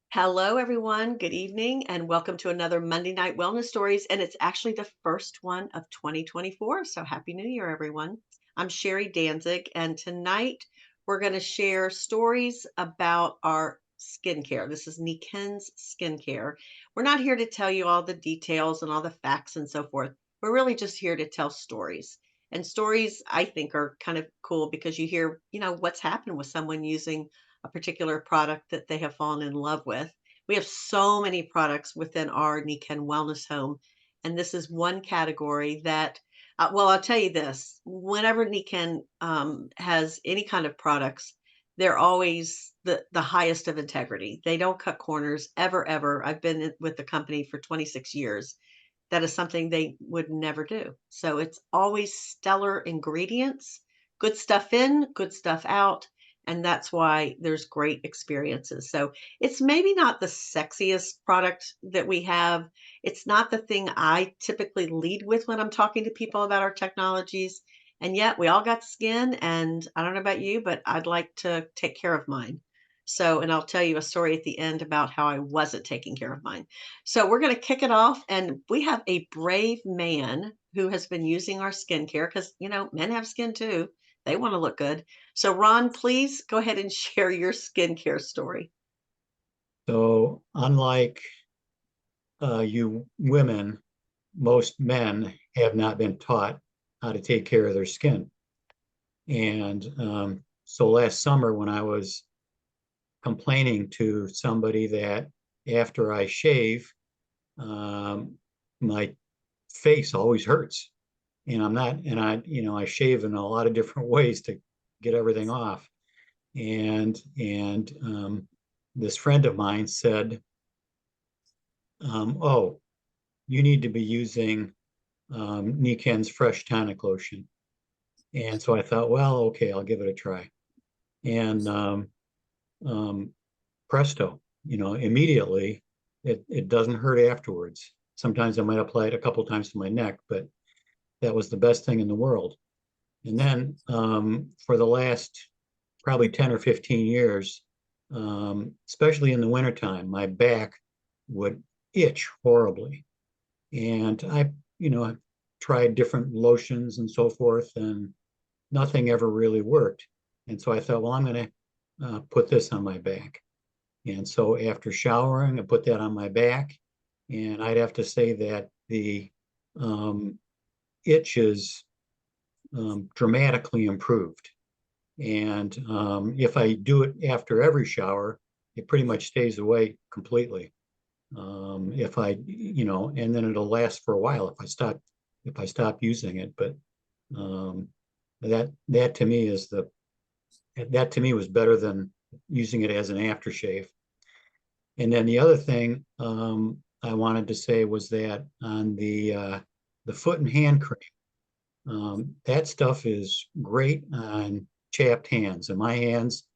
Hello, everyone. Good evening, and welcome to another Monday Night Wellness Stories. And it's actually the first one of 2024. So, Happy New Year, everyone. I'm Sherry Danzig, and tonight we're going to share stories about our skincare. This is Niken's Skincare. We're not here to tell you all the details and all the facts and so forth. We're really just here to tell stories. And stories, I think, are kind of cool because you hear, what's happened with someone using a particular product that they have fallen in love with. We have so many products within our Niken Wellness Home, and this is one category that, well, I'll tell you this: whenever Niken has any kind of products, they're always the highest of integrity. They don't cut corners ever, ever. I've been with the company for 26 years. That is something they would never do. So it's always stellar ingredients, good stuff in, good stuff out, and that's why there's great experiences. So it's maybe not the sexiest product that we have. It's not the thing I typically lead with when I'm talking to people about our technologies. And yet we all got skin, and I don't know about you, but I'd like to take care of mine. So, and I'll tell you a story at the end about how I wasn't taking care of mine. So we're going to kick it off, and we have a brave man who has been using our skincare because, men have skin too. They want to look good. So, Ron, please go ahead and share your skincare story. So, unlike you women, most men have not been taught how to take care of their skin. And so last summer, when I was complaining to somebody that after I shave, my face always hurts. And I'm not, and I shave in a lot of different ways to get everything off. And this friend of mine said, oh, you need to be using Niken's Fresh Tonic Lotion. And so I thought, well, okay, I'll give it a try. And um, presto, immediately it doesn't hurt afterwards. Sometimes I might apply it a couple times to my neck, but that was the best thing in the world. And then for the last probably 10 or 15 years, especially in the wintertime, my back would itch horribly. And I tried different lotions and so forth, and nothing ever really worked. And so I thought, well, I'm going to put this on my back. And so after showering, I put that on my back. And I'd have to say that the um, itch is dramatically improved. And if I do it after every shower, it pretty much stays away completely. If and then it'll last for a while if I stop using it. But um, that to me was better than using it as an aftershave. And then the other thing I wanted to say was that on the foot and hand cream, that stuff is great on chapped hands, and my hands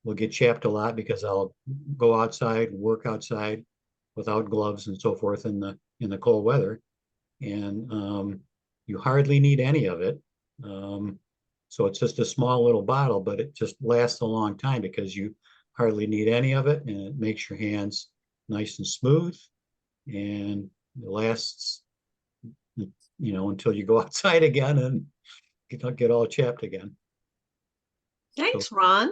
will get chapped a lot because I'll go outside, work outside without gloves and so forth in the cold weather, and you hardly need any of it. So it's just a small little bottle, but it just lasts a long time because you hardly need any of it, and it makes your hands nice and smooth, and it lasts, until you go outside again and get all chapped again. So Thanks, Ron.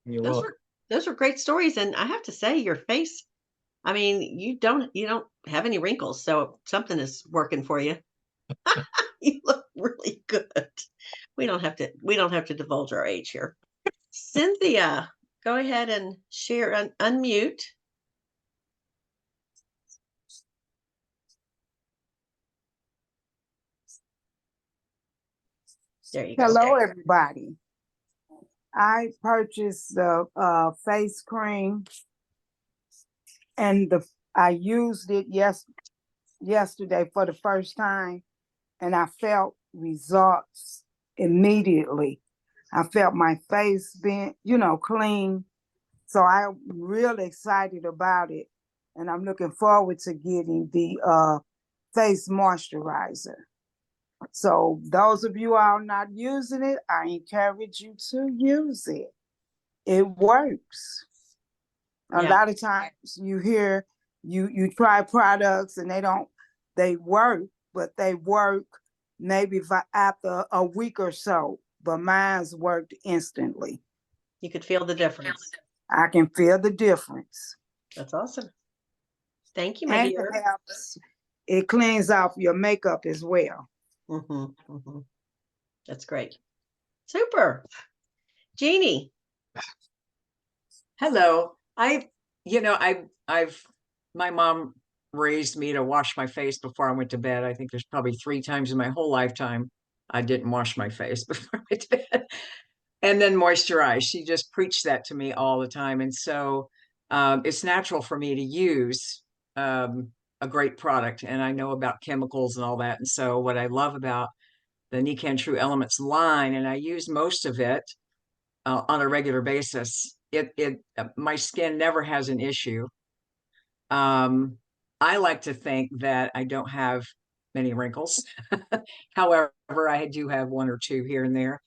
you're Those welcome. were those were great stories, and I have to say, your face. I mean, you don't have any wrinkles, so something is working for you. You look really good. We don't have to divulge our age here. Cynthia, go ahead and share unmute. There you go. Hello, everybody. I purchased the face cream, and I used it yesterday for the first time, and I felt results immediately. I felt my face being, clean. So I'm really excited about it, and I'm looking forward to getting the face moisturizer. So those of you all not using it, I encourage you to use it. It works. A Yeah. lot of times you hear you try products and they work, but they work maybe after a week or so. But mine's worked instantly. You could feel the difference. I can feel the difference. That's awesome. Thank you, my And dear. it cleans off your makeup as well. That's great. Super. Jeannie. Hello. My mom raised me to wash my face before I went to bed. I think there's probably 3 times in my whole lifetime I didn't wash my face before I went to bed. And then moisturize. She just preached that to me all the time. And so it's natural for me to use a great product. And I know about chemicals and all that. And so what I love about the Nikan True Elements line, and I use most of it on a regular basis. My skin never has an issue. I like to think that I don't have many wrinkles. However, I do have 1 or 2 here and there.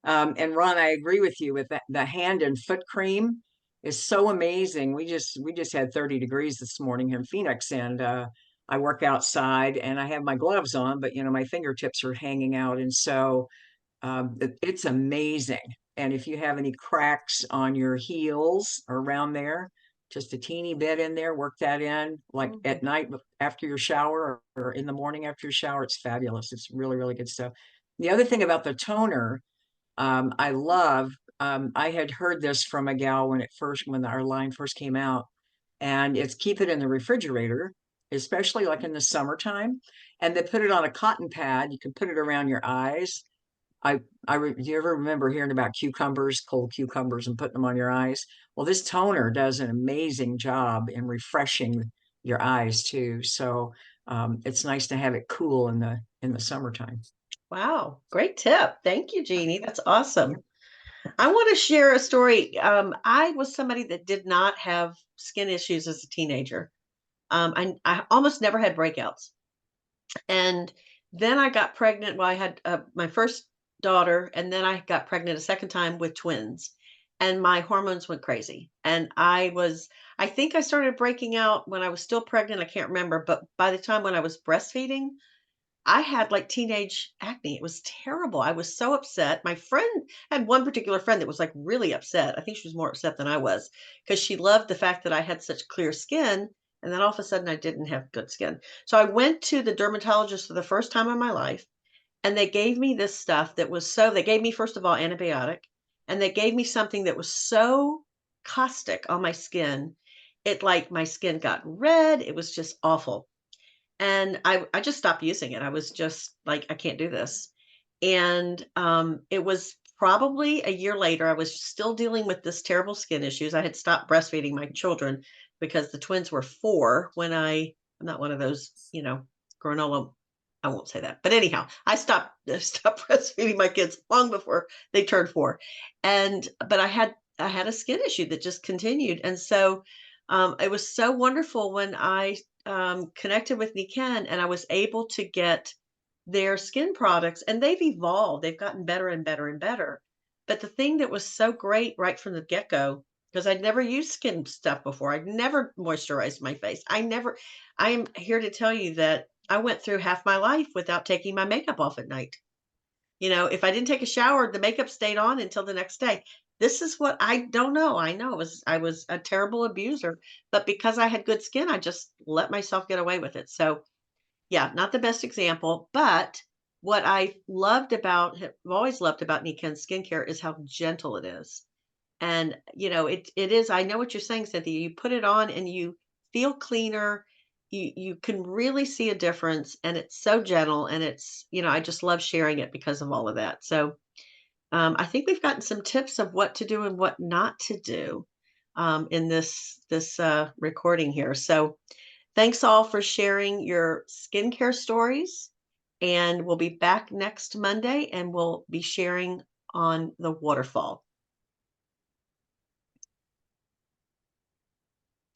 And Ron, I agree with you with that. The hand and foot cream is so amazing. We just had 30 degrees this morning here in Phoenix, and I work outside and I have my gloves on, but my fingertips are hanging out, and so it's amazing. And if you have any cracks on your heels or around there, just a teeny bit in there, work that in like at night after your shower or in the morning after your shower. It's fabulous. It's really, really good stuff. The other thing about the toner, I love, I had heard this from a gal when our line first came out, and it's keep it in the refrigerator, especially like in the summertime. And they put it on a cotton pad. You can put it around your eyes. Do you ever remember hearing about cucumbers, cold cucumbers, and putting them on your eyes? Well, this toner does an amazing job in refreshing your eyes too. So it's nice to have it cool in the summertime. Wow, great tip. Thank you, Jeannie. That's awesome. I want to share a story. I was somebody that did not have skin issues as a teenager. I almost never had breakouts. And then I got pregnant. Well, I had my first daughter, and then I got pregnant a second time with twins, and my hormones went crazy. And I think I started breaking out when I was still pregnant. I can't remember, but by the time when I was breastfeeding, I had like teenage acne. It was terrible. I was so upset. My friend had one particular friend that was like really upset. I think she was more upset than I was because she loved the fact that I had such clear skin. And then all of a sudden I didn't have good skin. So I went to the dermatologist for the first time in my life, and they gave me this stuff they gave me, first of all, antibiotic, and they gave me something that was so caustic on my skin. My skin got red. It was just awful. And I just stopped using it. I was just like, I can't do this. And it was probably a year later, I was still dealing with this terrible skin issues. I had stopped breastfeeding my children because the twins were 4 when I'm not one of those, granola. I won't say that. But anyhow, I stopped breastfeeding my kids long before they turned 4. But I had a skin issue that just continued. And so it was so wonderful when I connected with Nikken, and I was able to get their skin products, and they've evolved. They've gotten better and better and better. But the thing that was so great right from the get-go, because I'd never used skin stuff before, I'd never moisturized my face. I am here to tell you that I went through half my life without taking my makeup off at night. If I didn't take a shower, the makeup stayed on until the next day. This is what I don't know. I know I was a terrible abuser, but because I had good skin, I just let myself get away with it. So yeah, not the best example, but what I've always loved about Nikken skincare is how gentle it is. And it is, I know what you're saying, Cynthia. You put it on and you feel cleaner. You can really see a difference, and it's so gentle, and I just love sharing it because of all of that. So I think we've gotten some tips of what to do and what not to do in this recording here. So thanks all for sharing your skincare stories. And we'll be back next Monday, and we'll be sharing on the waterfall.